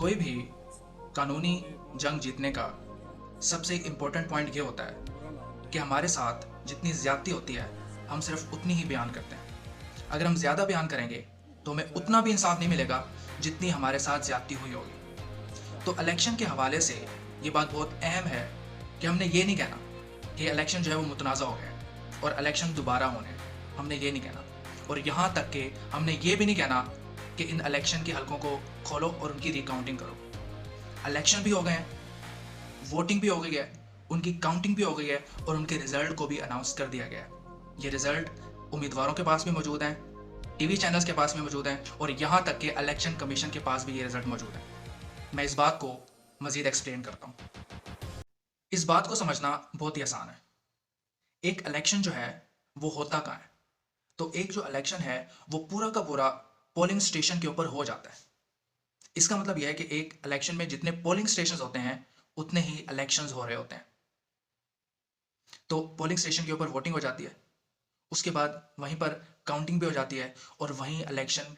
कोई भी कानूनी जंग जीतने का सबसे इम्पोर्टेंट पॉइंट ये होता है कि हमारे साथ जितनी ज़्यादती होती है हम सिर्फ उतनी ही बयान करते हैं। अगर हम ज़्यादा बयान करेंगे तो हमें उतना भी इंसाफ नहीं मिलेगा जितनी हमारे साथ ज़्यादती हुई होगी। तो इलेक्शन के हवाले से ये बात बहुत अहम है कि हमने ये नहीं कहना कि इलेक्शन जो है वो मुतनाज़ा हो गया है और इलेक्शन दोबारा होने हैं। हमने ये नहीं कहना, और यहाँ तक कि हमने ये भी नहीं कहना कि इन इलेक्शन के हलकों को खोलो और उनकी रिकाउंटिंग करो। इलेक्शन भी हो गए हैं, वोटिंग भी हो गई है, उनकी काउंटिंग भी हो गई है और उनके रिजल्ट को भी अनाउंस कर दिया गया है। ये रिजल्ट उम्मीदवारों के पास भी मौजूद हैं, टीवी चैनल्स के पास भी मौजूद हैं और यहाँ तक कि इलेक्शन कमीशन के पास भी ये रिजल्ट मौजूद है। मैं इस बात को मजीद एक्सप्लेन करता हूँ। इस बात को समझना बहुत ही आसान है। एक इलेक्शन जो है वो होता कहाँ है? तो एक जो इलेक्शन है वो पूरा का पूरा पोलिंग स्टेशन के ऊपर हो जाता है। इसका मतलब यह है कि एक इलेक्शन में जितने पोलिंग स्टेशन होते हैं उतने ही इलेक्शंस हो रहे होते हैं। तो पोलिंग स्टेशन के ऊपर वोटिंग हो जाती है, उसके बाद वहीं पर काउंटिंग भी हो जाती है और वहीं इलेक्शन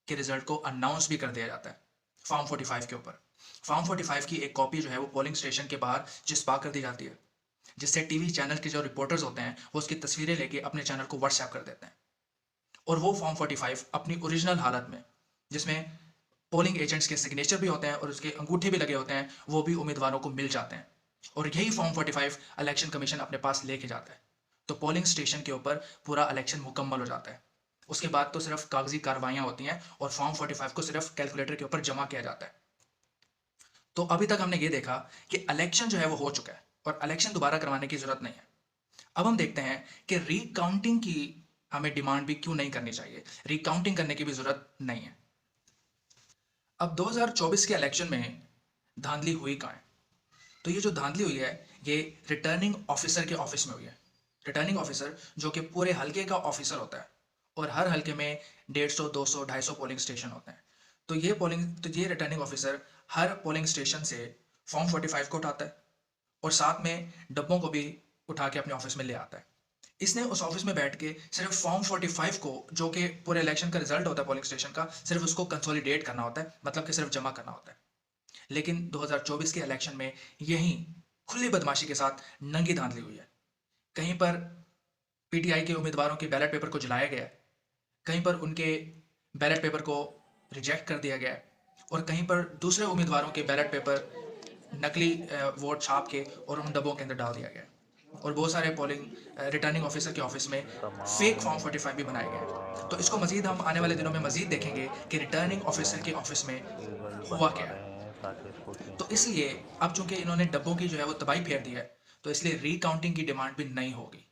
के रिजल्ट को अनाउंस भी कर दिया जाता है फॉर्म 45 के ऊपर। फॉर्म 45 की एक कॉपी जो है वो पोलिंग स्टेशन के बाहर चिपका कर दी जाती है, जिससे टीवी चैनल के जो रिपोर्टर्स होते हैं वो उसकी तस्वीरें लेके अपने चैनल को व्हाट्सएप कर देते हैं। और वो फॉर्म 45 अपनी ओरिजिनल हालत में, जिसमें पोलिंग एजेंट्स के सिग्नेचर भी होते हैं और उसके अंगूठे भी लगे होते हैं, वो भी उम्मीदवारों को मिल जाते हैं और यही फॉर्म 45 इलेक्शन कमीशन अपने पास लेके जाता है। तो पोलिंग स्टेशन के ऊपर पूरा इलेक्शन मुकम्मल हो जाता है। उसके बाद तो सिर्फ कागजी कार्रवाइयाँ होती हैं और फॉर्म 45 को सिर्फ कैलकुलेटर के ऊपर जमा किया जाता है। तो अभी तक हमने ये देखा कि इलेक्शन जो है वो हो चुका है और इलेक्शन दोबारा करवाने की जरूरत नहीं है। अब हम देखते हैं कि रिकाउंटिंग की हमें डिमांड भी क्यों नहीं करनी चाहिए, रिकाउंटिंग करने की भी जरूरत नहीं है। अब 2024 के इलेक्शन में धांधली हुई कहाँ है? तो ये जो धांधली हुई है ये रिटर्निंग ऑफिसर के ऑफिस में हुई है। रिटर्निंग ऑफिसर जो कि पूरे हलके का ऑफिसर होता है और हर हलके में 150, 200, 250 पोलिंग स्टेशन होते हैं। तो ये रिटर्निंग ऑफिसर हर पोलिंग स्टेशन से फॉर्म 45 को उठाता है और साथ में डब्बों को भी उठा के अपने ऑफिस में ले आता है। इसने उस ऑफिस में बैठ के सिर्फ फॉर्म 45 को, जो कि पूरे इलेक्शन का रिजल्ट होता है पोलिंग स्टेशन का, सिर्फ उसको कंसोलिडेट करना होता है, मतलब कि सिर्फ जमा करना होता है। लेकिन 2024 के इलेक्शन में यही खुली बदमाशी के साथ नंगी धांधली हुई है। कहीं पर पीटीआई के उम्मीदवारों के बैलेट पेपर को जलाया गया है, कहीं पर उनके बैलेट पेपर को रिजेक्ट कर दिया गया है और कहीं पर दूसरे उम्मीदवारों के बैलेट पेपर नकली वोट छाप के और उन डब्बों के अंदर डाल दिया गया है। और बहुत सारे पोलिंग रिटर्निंग ऑफिसर के ऑफिस में फेक फॉर्म 45 भी बनाए गए हैं। तो इसको मजीद हम आने वाले दिनों में मजीद देखेंगे कि रिटर्निंग ऑफिसर के ऑफिस में हुआ क्या है। तो इसलिए अब चूंकि इन्होंने डब्बों की जो है वो तबाही फेर दी है, तो इसलिए रिकाउंटिंग की डिमांड भी नहीं होगी।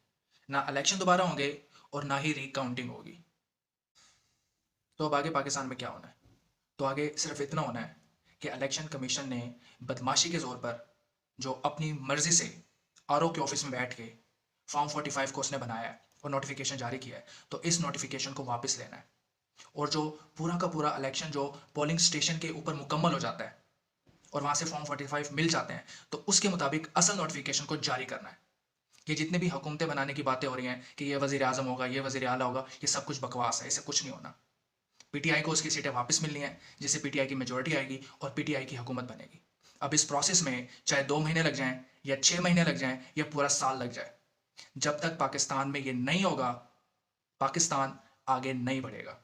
ना इलेक्शन दोबारा होंगे और ना ही रिकाउंटिंग होगी। तो अब आगे पाकिस्तान में क्या होना है? तो आगे सिर्फ इतना होना है कि इलेक्शन कमीशन ने बदमाशी के जोर पर, जो अपनी मर्जी से आरओ के ऑफिस में बैठ के फॉर्म 45 को उसने बनाया है और नोटिफिकेशन जारी किया है, तो इस नोटिफिकेशन को वापस लेना है। और जो पूरा का पूरा इलेक्शन जो पोलिंग स्टेशन के ऊपर मुकम्मल हो जाता है और वहाँ से फॉर्म 45 मिल जाते हैं, तो उसके मुताबिक असल नोटिफिकेशन को जारी करना है। ये जितने भी हुकूमतें बनाने की बातें हो रही हैं कि ये वज़ीर आज़म होगा, ये वज़ीर आला होगा, ये सब कुछ बकवास है, इससे कुछ नहीं होना। पीटीआई को उसकी सीटें वापस मिलनी है, जिससे पीटीआई की मेजोरिटी आएगी और पीटीआई की हुकूमत बनेगी। अब इस प्रोसेस में चाहे 2 महीने लग जाएं या 6 महीने लग जाएं या पूरा साल लग जाए, जब तक पाकिस्तान में ये नहीं होगा, पाकिस्तान आगे नहीं बढ़ेगा।